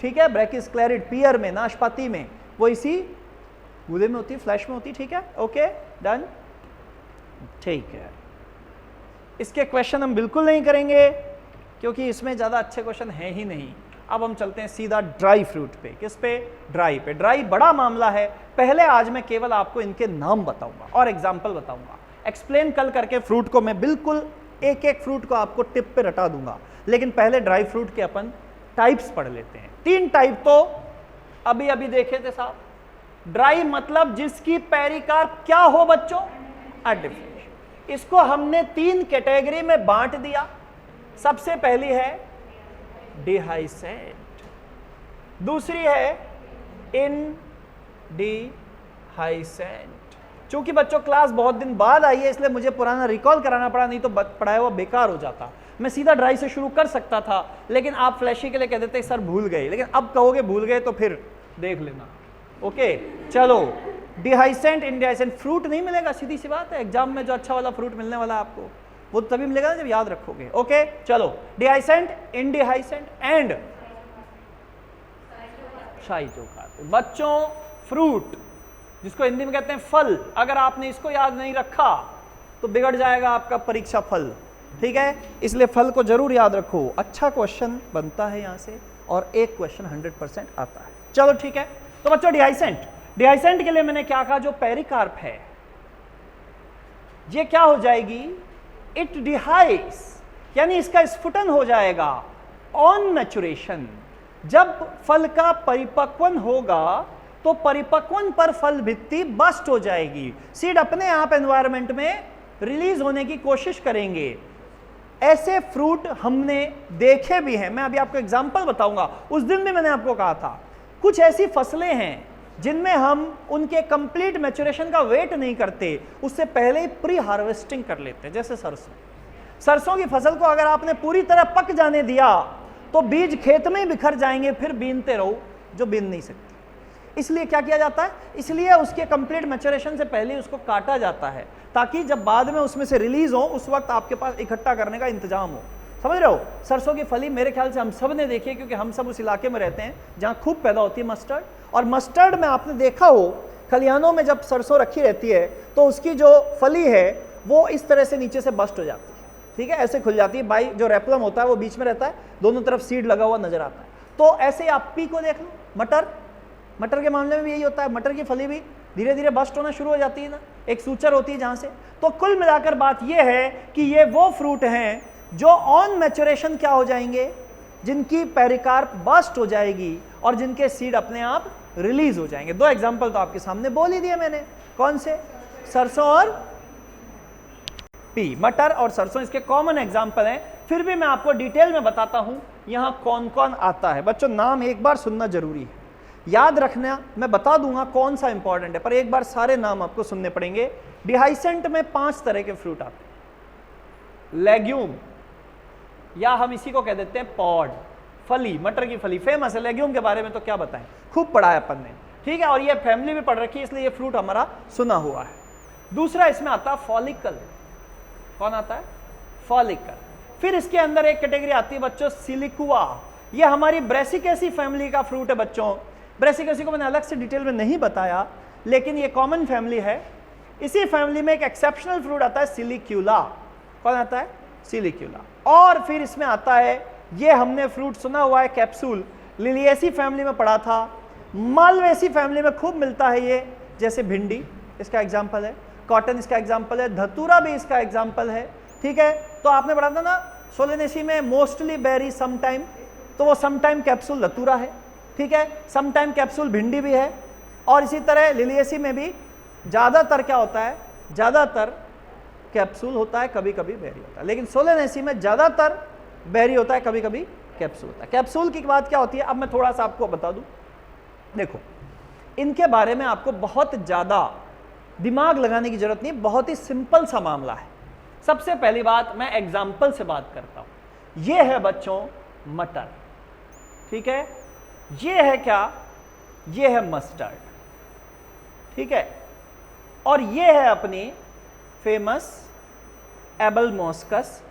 ठीक है, ब्रैकिस्क्लेरिड पियर में, नाशपाती में, वो इसी गूदे में होती है, फ्लैश में होती है, ठीक है। ओके, डन, ठीक है। इसके क्वेश्चन हम बिल्कुल नहीं करेंगे क्योंकि इसमें ज़्यादा अच्छे क्वेश्चन है ही नहीं। अब हम चलते हैं सीधा ड्राई फ्रूट पे। किस पे? ड्राई पे। ड्राई बड़ा मामला है। पहले आज मैं केवल आपको इनके नाम बताऊंगा और एग्जाम्पल बताऊंगा। एक्सप्लेन कल करके फ्रूट को मैं बिल्कुल एक एक फ्रूट को आपको टिप पे रटा दूंगा, लेकिन पहले ड्राई फ्रूट के अपन टाइप्स पढ़ लेते हैं। 3 टाइप तो अभी अभी देखे थे साहब। ड्राई मतलब जिसकी पेरिकार्प क्या हो बच्चों? आर्टिफिशियल। इसको हमने 3 कैटेगरी में बांट दिया। सबसे पहली है डिहाइसेंट, दूसरी है इनडिहाइसेंट। चूंकि बच्चों क्लास बहुत दिन बाद आई है इसलिए मुझे पुराना रिकॉल कराना पड़ा, नहीं तो पढ़ाया हुआ बेकार हो जाता। मैं सीधा ड्राई से शुरू कर सकता था, लेकिन आप फ्लैशी के लिए कह देते सर भूल गए, लेकिन अब कहोगे भूल गए तो फिर देख लेना। ओके, चलो, डिहाइसेंट इनडिहाइसेंट फ्रूट नहीं मिलेगा, सीधी सी बात है। एग्जाम में जो अच्छा वाला फ्रूट मिलने वाला है आपको, वो तभी मिलेगा जब याद रखोगे। ओके, चलो, डिहाइसेंट, इनडिहाइसेंट एंड शाही चोखा। बच्चों, फ्रूट जिसको हिंदी में कहते हैं फल, अगर आपने इसको याद नहीं रखा तो बिगड़ जाएगा आपका परीक्षा फल, ठीक है। इसलिए फल को जरूर याद रखो। अच्छा क्वेश्चन बनता है यहां से और एक क्वेश्चन 100% आता है। चलो ठीक है। तो बच्चों, डिहाइसेंट, डिहाइसेंट के लिए मैंने क्या कहा? जो पेरिकार्प है ये क्या हो जाएगी? इट डिहाइस, यानी इसका स्फुटन हो जाएगा ऑन मैचुरेशन। जब फल का परिपक्वन होगा तो परिपक्वन पर फल भित्ति बस्ट हो जाएगी, सीड अपने आप एनवायरनमेंट में रिलीज होने की कोशिश करेंगे। ऐसे फ्रूट हमने देखे भी हैं, मैं अभी आपको एग्जांपल बताऊंगा। उस दिन भी मैंने आपको कहा था कुछ ऐसी फसलें हैं जिनमें हम उनके कंप्लीट मैच्योरेशन का वेट नहीं करते, उससे पहले ही प्री हार्वेस्टिंग कर लेते हैं। जैसे सरसों की फसल को अगर आपने पूरी तरह पक जाने दिया तो बीज खेत में ही बिखर जाएंगे, फिर बीनते रहो जो बीन नहीं सकते। इसलिए क्या किया जाता है, इसलिए उसके कंप्लीट मैच्योरेशन से पहले उसको काटा जाता है, ताकि जब बाद में उसमें से रिलीज हो उस वक्त आपके पास इकट्ठा करने का इंतजाम हो। समझ रहे हो? सरसों की फली मेरे ख्याल से हम सब ने देखी है, क्योंकि हम सब उस इलाके में रहते हैं जहाँ खूब पैदा होती है मस्टर्ड। और मस्टर्ड में आपने देखा हो खलिहानों में जब सरसों रखी रहती है तो उसकी जो फली है वो इस तरह से नीचे से बस्ट हो जाती है, ठीक है, ऐसे खुल जाती है। बाई जो रेपलम होता है वो बीच में रहता है, दोनों तरफ सीड लगा हुआ नजर आता है। तो ऐसे आप पी को देख लो, मटर के मामले में भी यही होता है, मटर की फली भी धीरे धीरे बस्ट होना शुरू हो जाती है ना, एक सूचर होती है जहां से। तो कुल मिलाकर बात यह है कि ये वो फ्रूट हैं जो ऑन मैच्योरेशन क्या हो जाएंगे, जिनकी पेरिकार्प बस्ट हो जाएगी और जिनके सीड अपने आप रिलीज हो जाएंगे। दो एग्जांपल तो आपके सामने बोल ही दिए मैंने, कौन से? सरसों और पी। मटर और सरसों इसके कॉमन एग्जांपल हैं, फिर भी मैं आपको डिटेल में बताता हूं यहां कौन कौन आता है। बच्चों नाम एक बार सुनना जरूरी है, याद रखना, मैं बता दूंगा कौन सा इंपॉर्टेंट है, पर एक बार सारे नाम आपको सुनने पड़ेंगे। डिहाइसेंट में 5 तरह के फ्रूट आते हैं। लेग्यूम, या हम इसी को कह देते हैं पॉड, फली, मटर की फली फेमस है। लेग्यूम के बारे में तो क्या बताएं, खूब पढ़ा है अपन ने, ठीक है, और ये फैमिली भी पढ़ रखी है, इसलिए ये फ्रूट हमारा सुना हुआ है। दूसरा इसमें आता है फॉलिकल। कौन आता है? फॉलिकल। फिर इसके अंदर एक कैटेगरी आती है बच्चों सिलिकुआ, ये हमारी ब्रेसिकेसी फैमिली का फ्रूट है बच्चों। ब्रेसिकेसी को मैंने अलग से डिटेल में नहीं बताया, लेकिन ये कॉमन फैमिली है। इसी फैमिली में एक एक्सेप्शनल फ्रूट आता है सिलिक्यूला। कौन आता है? सिलिक्यूला। और फिर इसमें आता है, ये हमने फ्रूट सुना हुआ है कैप्सूल, लिलिएसी फैमिली में पढ़ा था, मालवेसी फैमिली में खूब मिलता है ये, जैसे भिंडी इसका एग्जाम्पल है, कॉटन इसका एग्जाम्पल है, धतूरा भी इसका एग्जाम्पल है, ठीक है। तो आपने पढ़ा था ना सोलेनेसी में मोस्टली बेरी समटाइम, तो वो समटाइम कैप्सूल धतूरा है, ठीक है, समटाइम कैप्सूल भिंडी भी है। और इसी तरह लिलिएसी में भी ज़्यादातर क्या होता है, ज़्यादातर कैप्सूल होता है, कभी कभी बेरी होता है, लेकिन सोलेनेसी में ज़्यादातर बेरी होता है, कभी कभी कैप्सूल होता है। कैप्सूल की बात क्या होती है, अब मैं थोड़ा सा आपको बता दूं। देखो इनके बारे में आपको बहुत ज़्यादा दिमाग लगाने की जरूरत नहीं, बहुत ही सिंपल सा मामला है। सबसे पहली बात मैं एग्जाम्पल से बात करता हूं। ये है बच्चों मटर, ठीक है, ये है क्या, ये है मस्टर्ड, ठीक है, और ये है अपनी फेमस एबलमोस्कस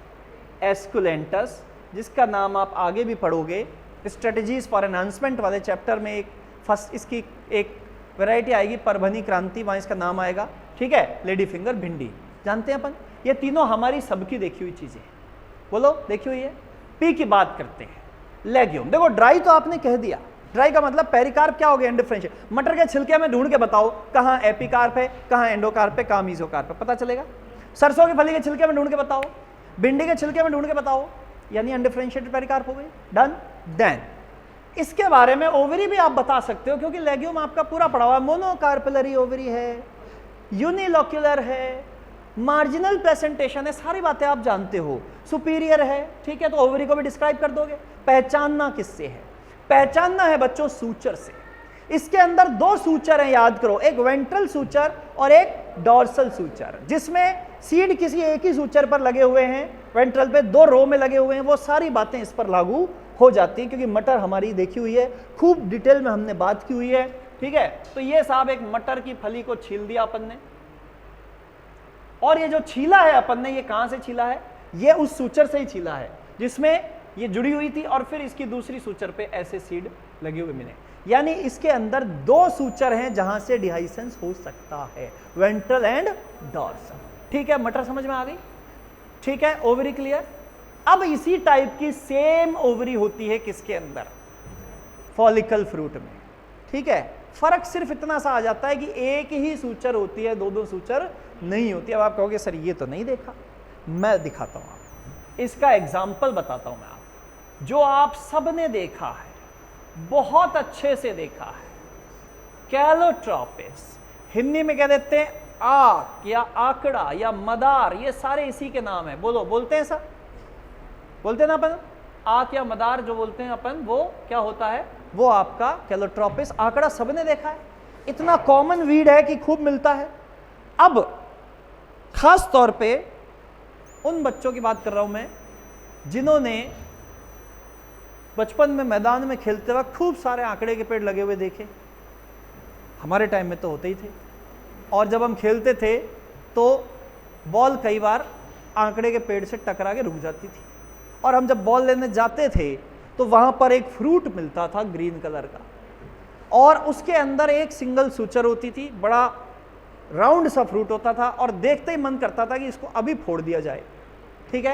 एस्कुलेंटस, जिसका नाम आप आगे भी पढ़ोगे स्ट्रेटजीज फॉर एनहांसमेंट वाले चैप्टर में। एक फर्स्ट इसकी एक वैरायटी आएगी परभनी क्रांति, वहां इसका नाम आएगा, ठीक है, लेडी फिंगर भिंडी, जानते हैं अपन। ये तीनों हमारी सबकी देखी हुई चीजें, बोलो देखी हुई है। पी की बात करते हैं, लेग्यूम। देखो ड्राई तो आपने कह दिया, ड्राई का मतलब पेरिकार्प क्या हो गया, इंडिफरेंशियल। मटर के छिलके में ढूंढ के बताओ कहाँ एपिकार्प है, कहाँ एंडोकार्प है, कहाँ मीजोकार्प है, पता चलेगा। सरसों की फली के छिलके में ढूंढ के बताओ, भिंडी के छिलके में ढूंढ के बताओ, यानी अनडिफरेंशिएटेड पेरिकार्प हो गई, डन। देन इसके बारे में ओवरी भी आप बता सकते हो, क्योंकि लेग्यूम आपका पूरा पड़ा हुआ है। मोनोकार्पलरी ओवरी है, यूनिलोक्यूलर है, मार्जिनल प्रेजेंटेशन है, सारी बातें आप जानते हो, सुपीरियर है, ठीक है, तो ओवरी को भी डिस्क्राइब कर दोगे। पहचानना किससे है, पहचानना है बच्चों सूचर से। इसके अंदर 2 सूचर हैं, याद करो, एक वेंट्रल सूचर और एक डॉर्सल सूचर, जिसमें सीड किसी एक ही सूचर पर लगे हुए हैं, वेंट्रल पे 2 रो में लगे हुए हैं। वो सारी बातें इस पर लागू हो जाती है, क्योंकि मटर हमारी देखी हुई है, खूब डिटेल में हमने बात की हुई है, ठीक है। तो ये साहब एक मटर की फली को छील दिया अपन ने, और ये जो छीला है अपन ने, ये कहां से छीला है, ये उस सूचर से ही छीला है जिसमें ये जुड़ी हुई थी, और फिर इसकी दूसरी सूचर पे ऐसे सीड लगे हुए मिले। यानी इसके अंदर 2 सूचर हैं जहां से डिहाइसेंस हो सकता है, वेंट्रल एंड डॉर्सल, ठीक है। मटर समझ में आ गई, ठीक है, ओवरी क्लियर। अब इसी टाइप की सेम ओवरी होती है किसके अंदर, फॉलिकल फ्रूट में, ठीक है। फर्क सिर्फ इतना सा आ जाता है कि एक ही सूचर होती है, 2-2 सूचर नहीं होती। अब आप कहोगे सर ये तो नहीं देखा, मैं दिखाता हूं आपको, इसका एग्जाम्पल बताता हूं मैं आपको, जो आप सबने देखा है, बहुत अच्छे से देखा है। कैलोट्रोपिस, हिंदी में कह देते हैं आक या आकड़ा या मदार, ये सारे इसी के नाम है। बोलो, बोलते हैं सर? बोलते हैं ना अपन? आक या मदार जो बोलते हैं अपन, वो क्या होता है? वो आपका कैलोट्रोपिस। आकड़ा सबने देखा है, इतना कॉमन वीड है कि खूब मिलता है। अब खास तौर पे उन बच्चों की बात कर रहा हूं मैं जिन्होंने बचपन में मैदान में खेलते वक्त खूब सारे आंकड़े के पेड़ लगे हुए देखे। हमारे टाइम में तो होते ही थे, और जब हम खेलते थे तो बॉल कई बार आंकड़े के पेड़ से टकरा के रुक जाती थी, और हम जब बॉल लेने जाते थे तो वहां पर एक फ्रूट मिलता था ग्रीन कलर का, और उसके अंदर एक सिंगल सूचर होती थी, बड़ा राउंड सा फ्रूट होता था, और देखते ही मन करता था कि इसको अभी फोड़ दिया जाए। ठीक है,